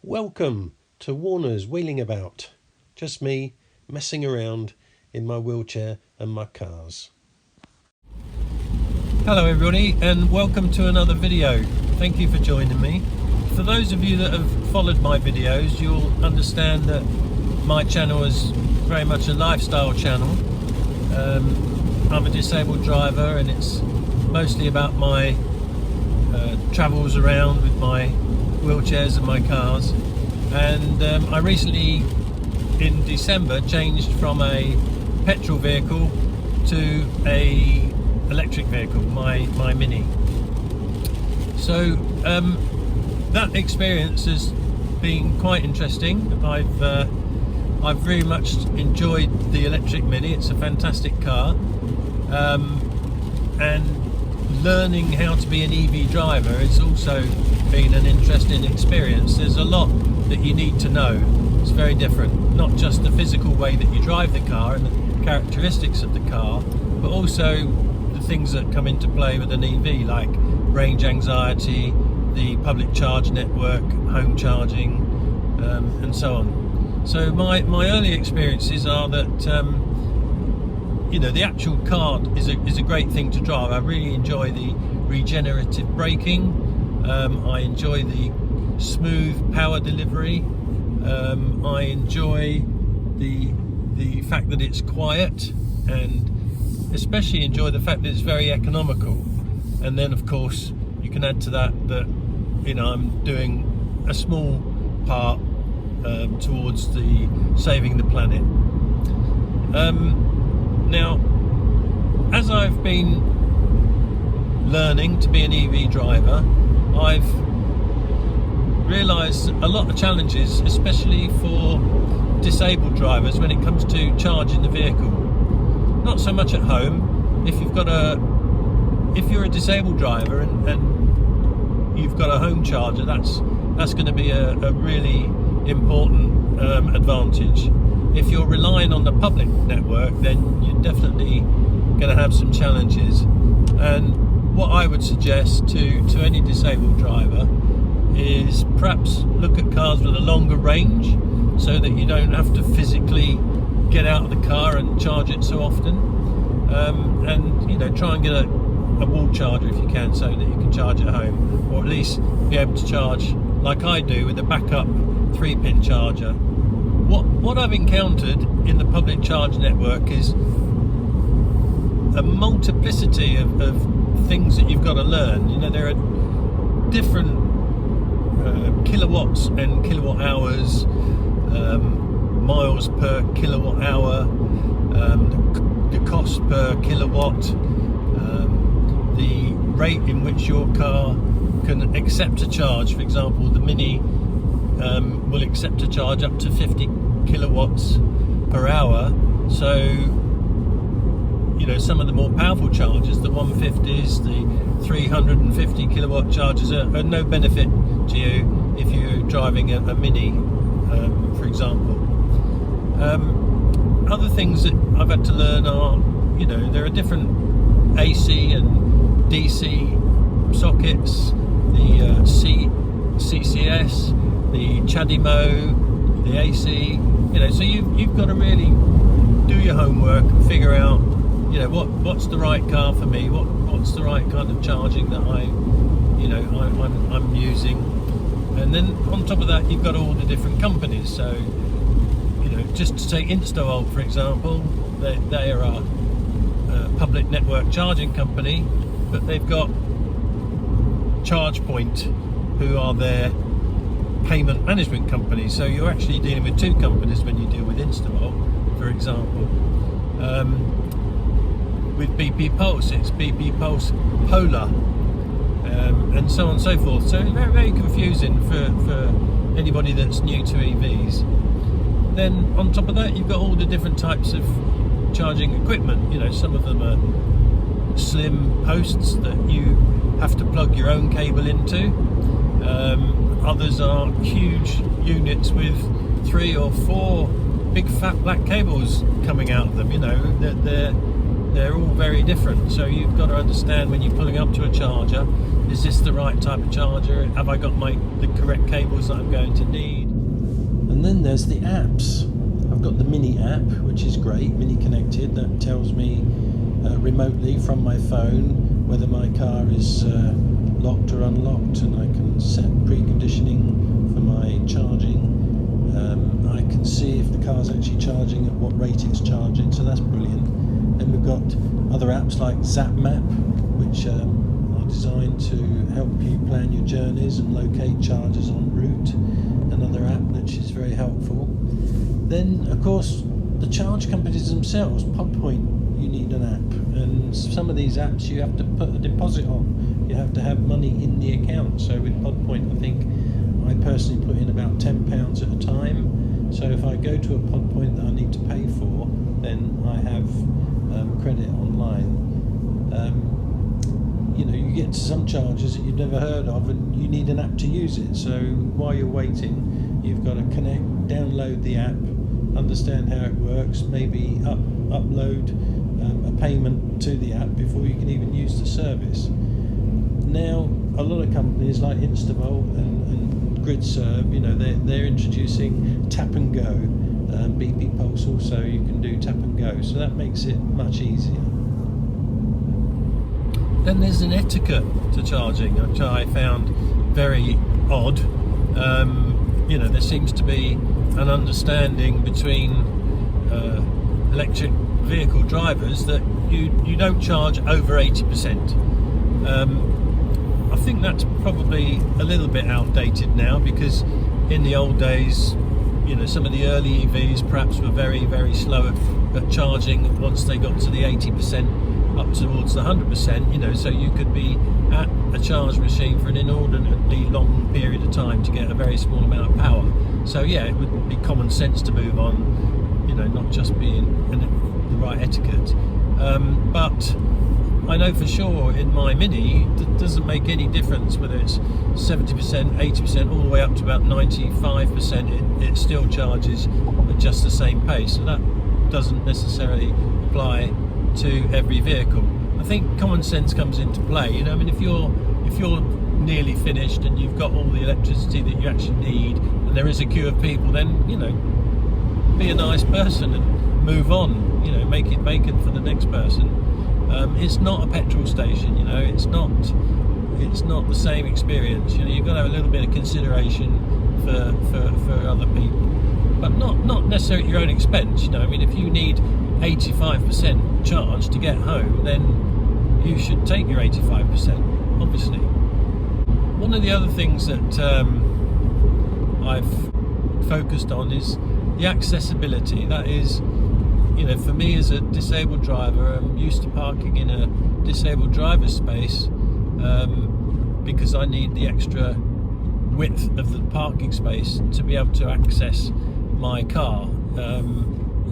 Welcome to Warner's Wheeling About. Just me messing around in my wheelchair and my cars. Hello everybody and welcome to another video. Thank you for joining me. For those of you that have followed my videos, you'll understand that my channel is very much a lifestyle channel. I'm a disabled driver and it's mostly about my travels around with my wheelchairs and my cars, and I recently in December changed from a petrol vehicle to a electric vehicle, my Mini. So that experience has been quite interesting. I've very much enjoyed the electric Mini. It's a fantastic car, and learning how to be an EV driver has also been an interesting experience. There's a lot that you need to know. It's very different, not just the physical way that you drive the car and the characteristics of the car, but also the things that come into play with an EV, like range anxiety, the public charge network, home charging, and so on. So my early experiences are that the actual car is a great thing to drive. I really enjoy the regenerative braking. I enjoy the smooth power delivery. I enjoy the fact that it's quiet, and especially enjoy the fact that it's very economical. And then of course you can add to that I'm doing a small part towards the saving the planet. Now, as I've been learning to be an EV driver, I've realised a lot of challenges, especially for disabled drivers, when it comes to charging the vehicle. Not so much at home. If you're a disabled driver and you've got a home charger, that's going to be a really important advantage. If you're relying on the public network, then you're definitely going to have some challenges. And what I would suggest to any disabled driver is perhaps look at cars with a longer range, so that you don't have to physically get out of the car and charge it so often. And try and get a wall charger if you can, so that you can charge at home, or at least be able to charge like I do with a backup 3-pin charger. What I've encountered in the public charge network is a multiplicity of things that you've got to learn. There are different kilowatts and kilowatt hours, miles per kilowatt hour, the cost per kilowatt, the rate in which your car can accept a charge. For example, the Mini will accept a charge up to 50 kilowatts per hour. So some of the more powerful chargers, the 150s, the 350 kilowatt chargers, are no benefit to you if you're driving a Mini, for example. Other things that I've had to learn are, there are different AC and DC sockets, the CCS, the CHAdeMO, the AC. So you've got to really do your homework and figure out, what's the right car for me, what's the right kind of charging that I'm using. And then on top of that, you've got all the different companies. So just to take InstaVolt for example, they are a public network charging company, but they've got ChargePoint, who are their payment management company. So you're actually dealing with two companies when you deal with InstaVolt, for example. With BP Pulse, it's BP Pulse Polar, and so on and so forth. So very, very confusing for anybody that's new to EVs. Then on top of that, you've got all the different types of charging equipment. Some of them are slim posts that you have to plug your own cable into. Others are huge units with 3 or 4 big fat black cables coming out of them. they're all very different. So you've got to understand when you're pulling up to a charger, is this the right type of charger? Have I got the correct cables that I'm going to need? And then there's the apps. I've got the Mini app, which is great, Mini Connected, that tells me remotely from my phone whether my car is locked or unlocked, and I can set preconditioning for my charging. I can see if the car's actually charging, at what rate it's charging, so that's brilliant. Then we've got other apps like ZapMap, which are designed to help you plan your journeys and locate chargers en route. Another app which is very helpful. Then, of course, the charge companies themselves, Podpoint, you need an app, and some of these apps you have to put a deposit on. You have to have money in the account. So with Podpoint, I think I personally put in about £10 at a time. So if I go to a Podpoint that I need to pay for, then I have credit online. You get to some chargers that you've never heard of, and you need an app to use it. So while you're waiting, you've got to download the app, understand how it works, maybe upload a payment to the app before you can even use the service. Now, a lot of companies like Instavolt and Gridserve, they're introducing tap and go. BP Pulse also, you can do tap and go, so that makes it much easier. Then there's an etiquette to charging, which I found very odd. There seems to be an understanding between electric vehicle drivers that you don't charge over 80%. I think that's probably a little bit outdated now, because in the old days, some of the early EVs perhaps were very, very slow at charging once they got to the 80%. Up towards the 100%, so you could be at a charge machine for an inordinately long period of time to get a very small amount of power. So yeah, it would be common sense to move on, not just being the right etiquette. But I know for sure in my Mini, it doesn't make any difference whether it's 70%, 80%, all the way up to about 95%, it still charges at just the same pace. So that doesn't necessarily apply to every vehicle. I think common sense comes into play. If you're nearly finished and you've got all the electricity that you actually need, and there is a queue of people, then be a nice person and move on. Make it vacant for the next person. It's not a petrol station. It's not the same experience. You've got to have a little bit of consideration for other people, but not necessarily at your own expense. If you need 85% charge to get home, then you should take your 85%, obviously. One of the other things that I've focused on is the accessibility. That is, for me as a disabled driver, I'm used to parking in a disabled driver's space because I need the extra width of the parking space to be able to access my car.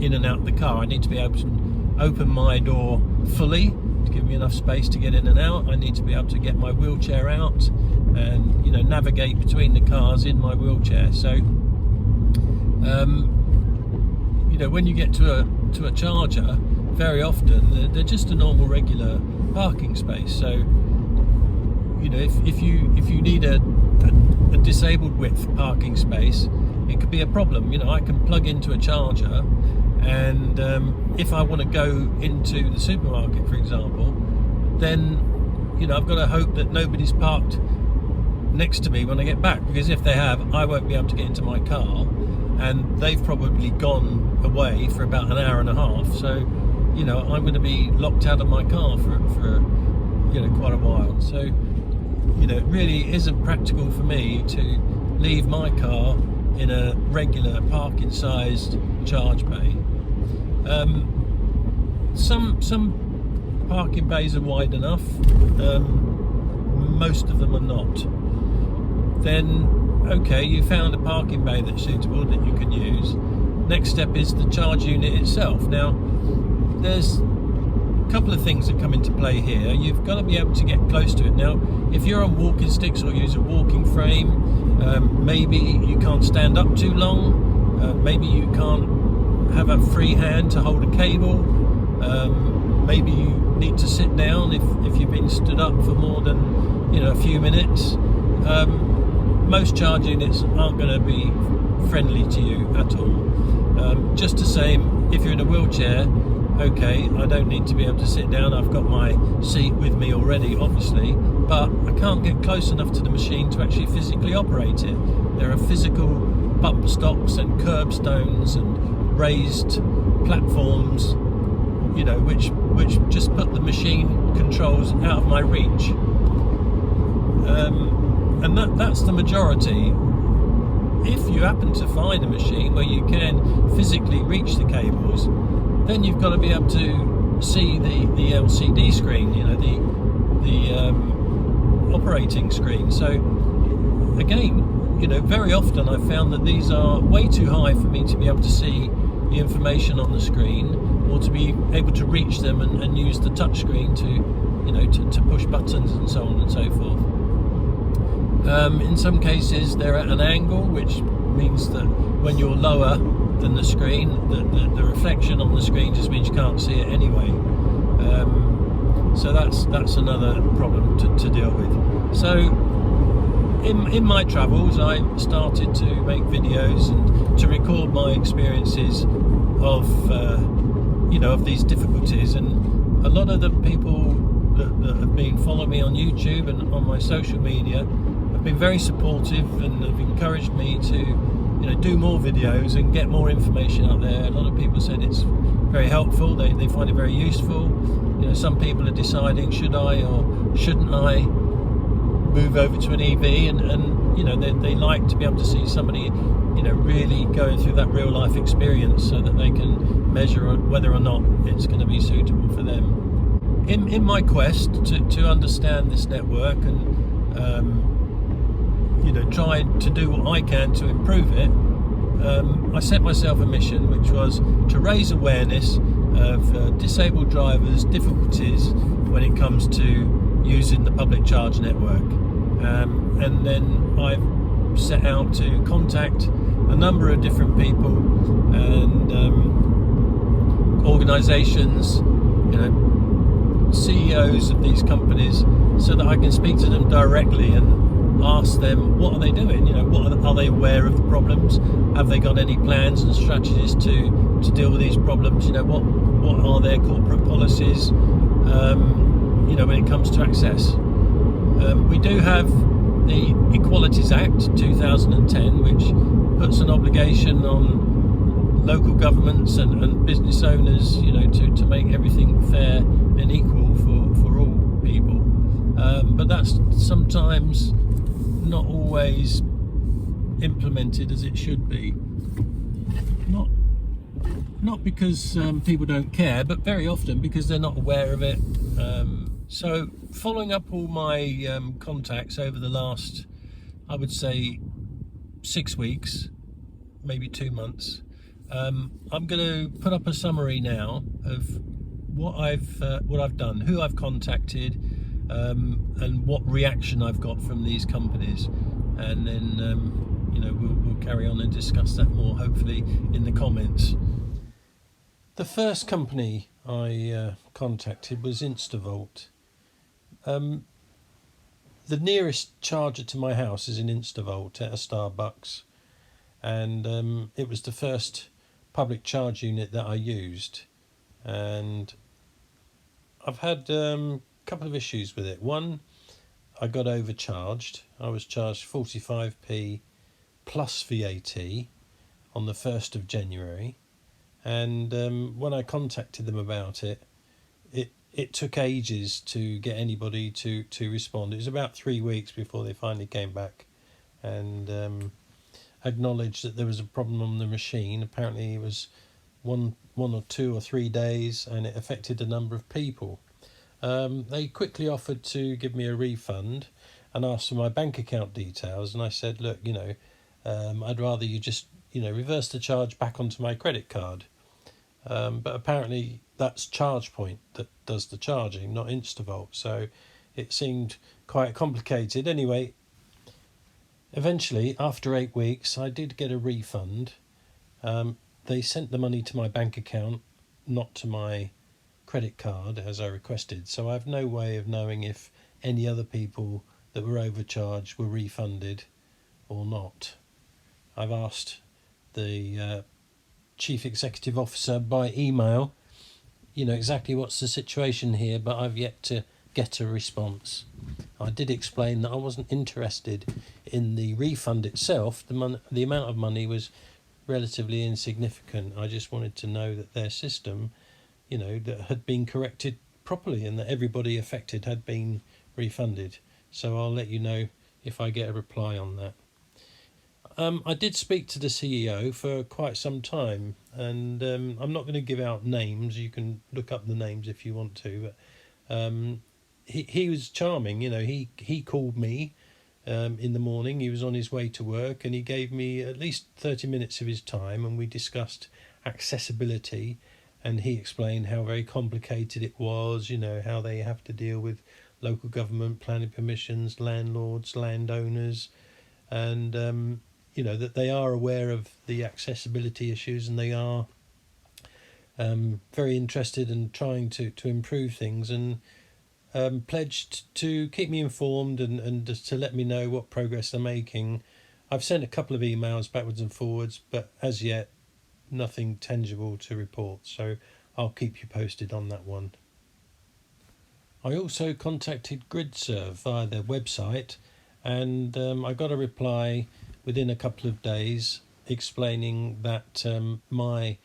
In and out of the car, I need to be able to open my door fully to give me enough space to get in and out. I need to be able to get my wheelchair out and navigate between the cars in my wheelchair. So when you get to a charger, very often they're just a normal regular parking space. So if you need a disabled width parking space, it could be a problem. I can plug into a charger, and if I want to go into the supermarket, for example, then I've got to hope that nobody's parked next to me when I get back, because if they have, I won't be able to get into my car, and they've probably gone away for about an hour and a half. So I'm going to be locked out of my car for quite a while. So it really isn't practical for me to leave my car in a regular parking sized charge bay. Some parking bays are wide enough, most of them are not. Then okay, you found a parking bay that's suitable that you can use. Next step is the charge unit itself. Now there's a couple of things that come into play here. You've got to be able to get close to it. Now if you're on walking sticks or use a walking frame, maybe you can't stand up too long, maybe you can't have a free hand to hold a cable, maybe you need to sit down if you've been stood up for more than a few minutes. Most charge units aren't going to be friendly to you at all. Just the same, if you're in a wheelchair, okay, I don't need to be able to sit down. I've got my seat with me already, obviously, but I can't get close enough to the machine to actually physically operate it. There are physical bump stops and curbstones and raised platforms, which just put the machine controls out of my reach. And that's the majority. If you happen to find a machine where you can physically reach the cables, then you've got to be able to see the LCD screen, the operating screen. So again, very often I've found that these are way too high for me to be able to see the information on the screen, or to be able to reach them and use the touch screen to push buttons and so on and so forth. In some cases they're at an angle, which means that when you're lower than the screen, the reflection on the screen just means you can't see it anyway. So that's another problem to deal with. So in my travels, I started to make videos and to record my experiences of these difficulties, and a lot of the people that have been following me on YouTube and on my social media have been very supportive and have encouraged me to do more videos and get more information out there. A lot of people said it's very helpful, they find it very useful. Some people are deciding, should I or shouldn't I move over to an EV, and they like to be able to see somebody really going through that real life experience, so that they can measure whether or not it's going to be suitable for them. In my quest to understand this network and try to do what I can to improve it, I set myself a mission, which was to raise awareness of disabled drivers' difficulties when it comes to using the public charge network. And then I've set out to contact a number of different people and organisations, CEOs of these companies, so that I can speak to them directly and ask them, what are they doing? Are they aware of the problems? Have they got any plans and strategies to deal with these problems? What are their corporate policies? When it comes to access. We do have the Equalities Act 2010, which puts an obligation on local governments and business owners, to make everything fair and equal for all people. But that's sometimes not always implemented as it should be. Not because people don't care, but very often because they're not aware of it. So following up all my contacts over the last, I would say, 6 weeks, maybe 2 months, I'm going to put up a summary now of what I've done, who I've contacted, and what reaction I've got from these companies, and then we'll carry on and discuss that more, hopefully, in the comments. The first company I contacted was Instavolt. The nearest charger to my house is in Instavolt at a Starbucks, and it was the first public charge unit that I used, and I've had a couple of issues with it. One, I got overcharged. I was charged 45p plus VAT on the 1st of January, and when I contacted them about it, it took ages to get anybody to respond. It was about 3 weeks before they finally came back and acknowledged that there was a problem on the machine. Apparently it was one or 2 or 3 days, and it affected a number of people. They quickly offered to give me a refund and asked for my bank account details, and I said, look, I'd rather you just reverse the charge back onto my credit card. But apparently that's ChargePoint that does the charging, not Instavolt, so it seemed quite complicated. Anyway, eventually, after 8 weeks, I did get a refund. They sent the money to my bank account, not to my credit card as I requested, so I have no way of knowing if any other people that were overcharged were refunded or not. I've asked the Chief Executive Officer by email, exactly what's the situation here, but I've yet to get a response. I did explain that I wasn't interested in the refund itself. The amount of money was relatively insignificant. I just wanted to know that their system, that had been corrected properly and that everybody affected had been refunded. So I'll let you know if I get a reply on that. I did speak to the CEO for quite some time, and I'm not going to give out names. You can look up the names if you want to. But he was charming. He called me in the morning. He was on his way to work, and he gave me at least 30 minutes of his time, and we discussed accessibility. And he explained how very complicated it was. How they have to deal with local government planning permissions, landlords, landowners, and that they are aware of the accessibility issues, and they are very interested in trying to improve things, and pledged to keep me informed and to let me know what progress they're making. I've sent a couple of emails backwards and forwards, but as yet nothing tangible to report, so I'll keep you posted on that one. I also contacted Gridserve via their website, and I got a reply within a couple of days explaining that my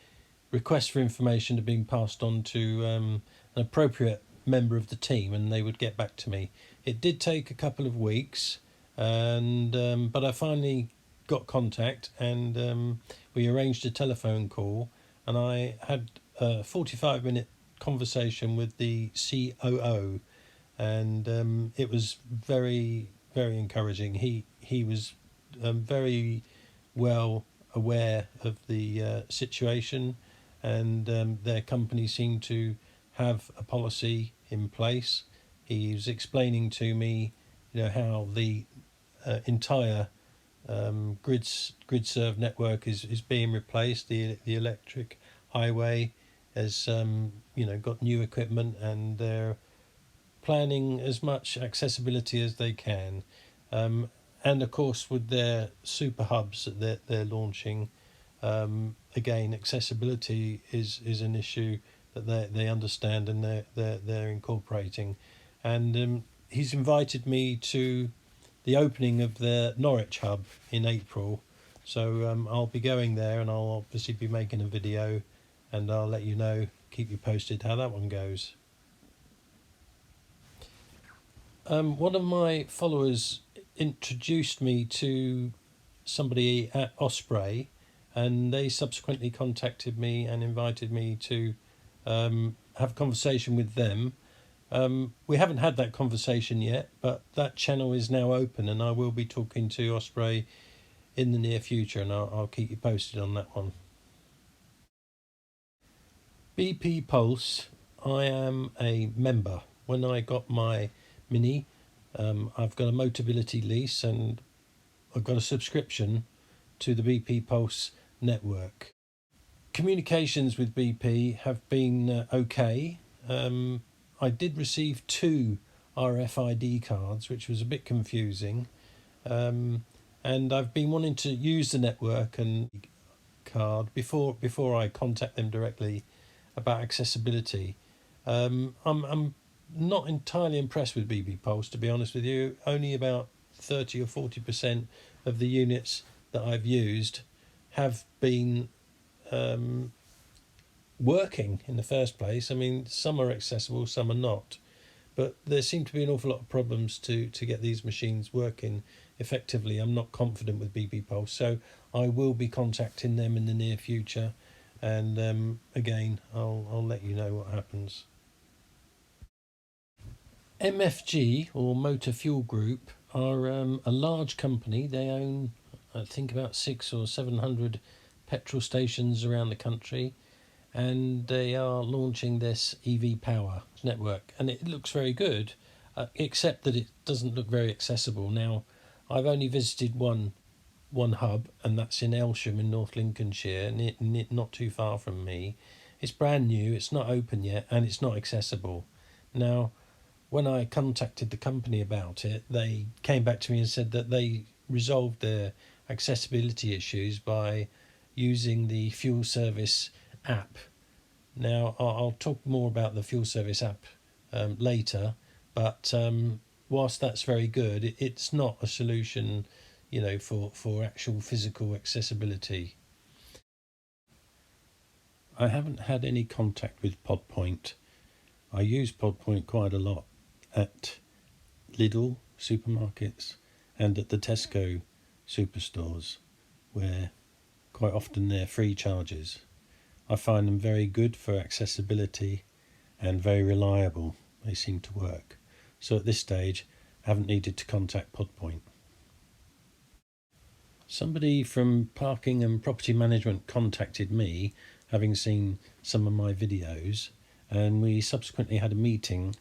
request for information had been passed on to an appropriate member of the team, and they would get back to me. It did take a couple of weeks, and but I finally got contact, and we arranged a telephone call, and I had a 45-minute conversation with the COO, and it was very, very encouraging. He was very well aware of the situation, and their company seemed to have a policy in place. He was explaining to me, how the entire Gridserve network is being replaced. The electric highway has got new equipment, and they're planning as much accessibility as they can. And of course, with their super hubs that they're launching, again, accessibility is an issue that they understand, and they're incorporating. And he's invited me to the opening of the Norwich hub in April, so I'll be going there, and I'll obviously be making a video, and I'll let you know, keep you posted how that one goes. One of my followers introduced me to somebody at Osprey, and they subsequently contacted me and invited me to have a conversation with them. We haven't had that conversation yet, but that channel is now open, and I will be talking to Osprey in the near future, and I'll keep you posted on that one. BP Pulse, I am a member. When I got my Mini, I've got a Motability lease, and I've got a subscription to the BP Pulse network. Communications with BP have been okay. I did receive 2 RFID cards, which was a bit confusing, and I've been wanting to use the network and card before I contact them directly about accessibility. I'm not entirely impressed with BP Pulse, to be honest with you. Only about 30 or 40% of the units that I've used have been working in the first place. I mean, some are accessible, some are not, but there seem to be an awful lot of problems to get these machines working effectively. I'm not confident with BP Pulse, so I will be contacting them in the near future, and again, I'll let you know what happens. MFG, or Motor Fuel Group, are a large company. They own, I think, about 600 or 700 petrol stations around the country, and they are launching this EV Power network, and it looks very good, except that it doesn't look very accessible. Now, I've only visited one hub, and that's in Elsham in North Lincolnshire, not too far from me. It's brand new, it's not open yet, and it's not accessible. Now, when I contacted the company about it, they came back to me and said that they resolved their accessibility issues by using the fuel service app. Now, I'll talk more about the fuel service app later, but whilst that's very good, it's not a solution, for actual physical accessibility. I haven't had any contact with Podpoint. I use Podpoint quite a lot at Lidl supermarkets and at the Tesco superstores, where quite often they're free charges. I find them very good for accessibility and very reliable. They seem to work. So at this stage, I haven't needed to contact Podpoint. Somebody from Parking and Property Management contacted me, having seen some of my videos, and we subsequently had a meeting.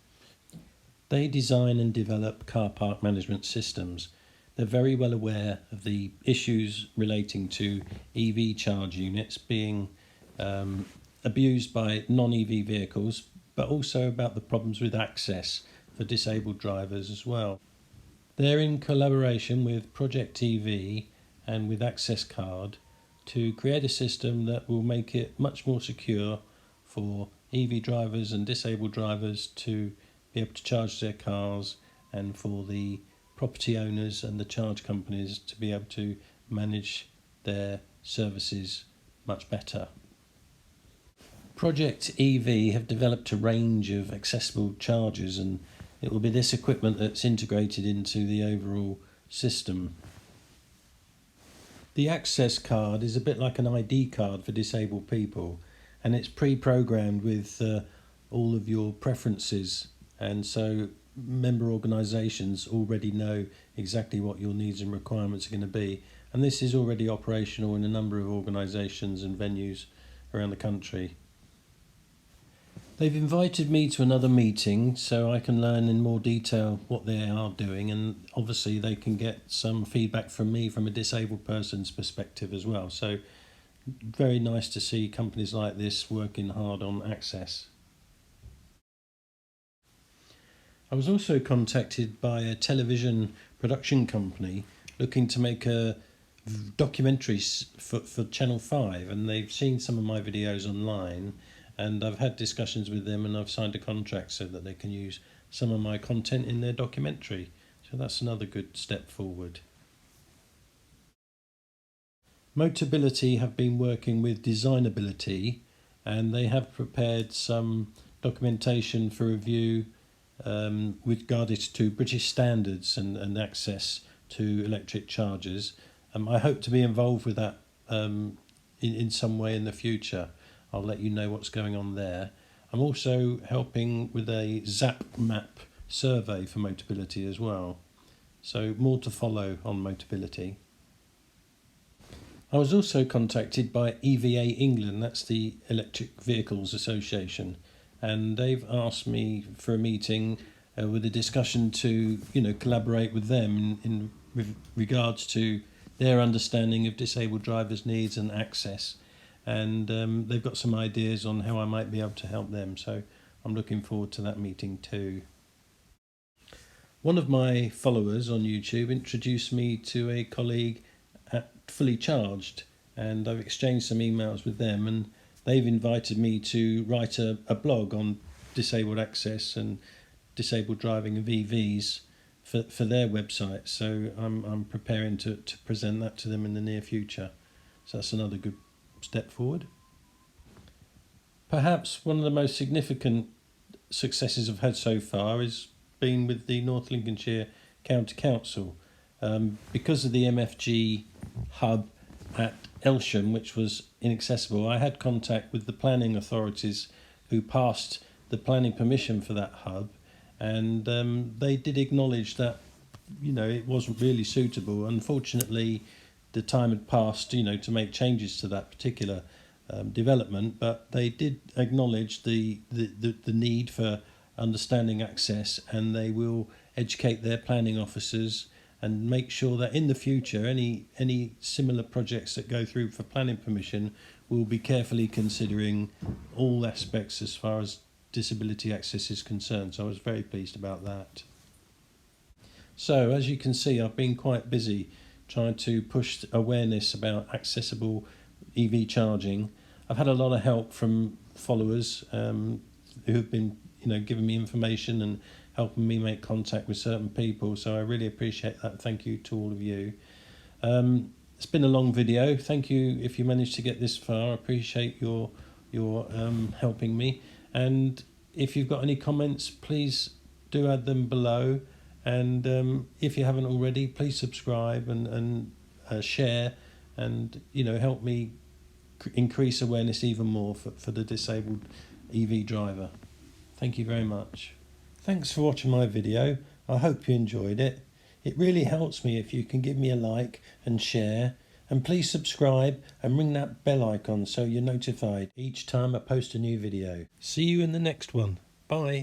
They design and develop car park management systems. They're very well aware of the issues relating to EV charge units being abused by non-EV vehicles, but also about the problems with access for disabled drivers as well. They're in collaboration with Project EV and with Access Card to create a system that will make it much more secure for EV drivers and disabled drivers to be able to charge their cars, and for the property owners and the charge companies to be able to manage their services much better. Project EV have developed a range of accessible chargers, and it will be this equipment that's integrated into the overall system. The Access Card is a bit like an ID card for disabled people, and it's pre-programmed with all of your preferences, and so member organisations already know exactly what your needs and requirements are going to be, and this is already operational in a number of organisations and venues around the country. They've invited me to another meeting so I can learn in more detail what they are doing, and obviously they can get some feedback from me from a disabled person's perspective as well. So very nice to see companies like this working hard on access. I was also contacted by a television production company looking to make a documentary for Channel 5, and they've seen some of my videos online, and I've had discussions with them, and I've signed a contract so that they can use some of my content in their documentary. So that's another good step forward. Motability have been working with Designability, and they have prepared some documentation for review with regard to British standards and access to electric chargers. I hope to be involved with that in some way in the future. I'll let you know what's going on there. I'm also helping with a ZAP map survey for Motability as well. So more to follow on Motability. I was also contacted by EVA England, that's the Electric Vehicles Association, and they've asked me for a meeting with a discussion to collaborate with them in regards to their understanding of disabled drivers' needs and access. And they've got some ideas on how I might be able to help them, so I'm looking forward to that meeting too. One of my followers on YouTube introduced me to a colleague at Fully Charged, and I've exchanged some emails with them, and they've invited me to write a blog on disabled access and disabled driving of EVs for their website, so I'm preparing to present that to them in the near future. So that's another good step forward. Perhaps one of the most significant successes I've had so far has been with the North Lincolnshire County Council. Because of the MFG hub at Elsham, which was inaccessible, I had contact with the planning authorities who passed the planning permission for that hub, and they did acknowledge that it wasn't really suitable. Unfortunately, the time had passed, to make changes to that particular development, but they did acknowledge the need for understanding access, and they will educate their planning officers and make sure that in the future any similar projects that go through for planning permission will be carefully considering all aspects as far as disability access is concerned. So I was very pleased about that. So as you can see, I've been quite busy trying to push awareness about accessible EV charging. I've had a lot of help from followers who have been giving me information and helping me make contact with certain people, so I really appreciate that. Thank you to all of you. It's been a long video. Thank you if you managed to get this far. I appreciate your helping me, and if you've got any comments, please do add them below, and if you haven't already, please subscribe and share, and help me increase awareness even more for the disabled EV driver. Thank you very much. Thanks for watching my video. I hope you enjoyed it. It really helps me if you can give me a like and share, and please subscribe and ring that bell icon so you're notified each time I post a new video. See you in the next one. Bye.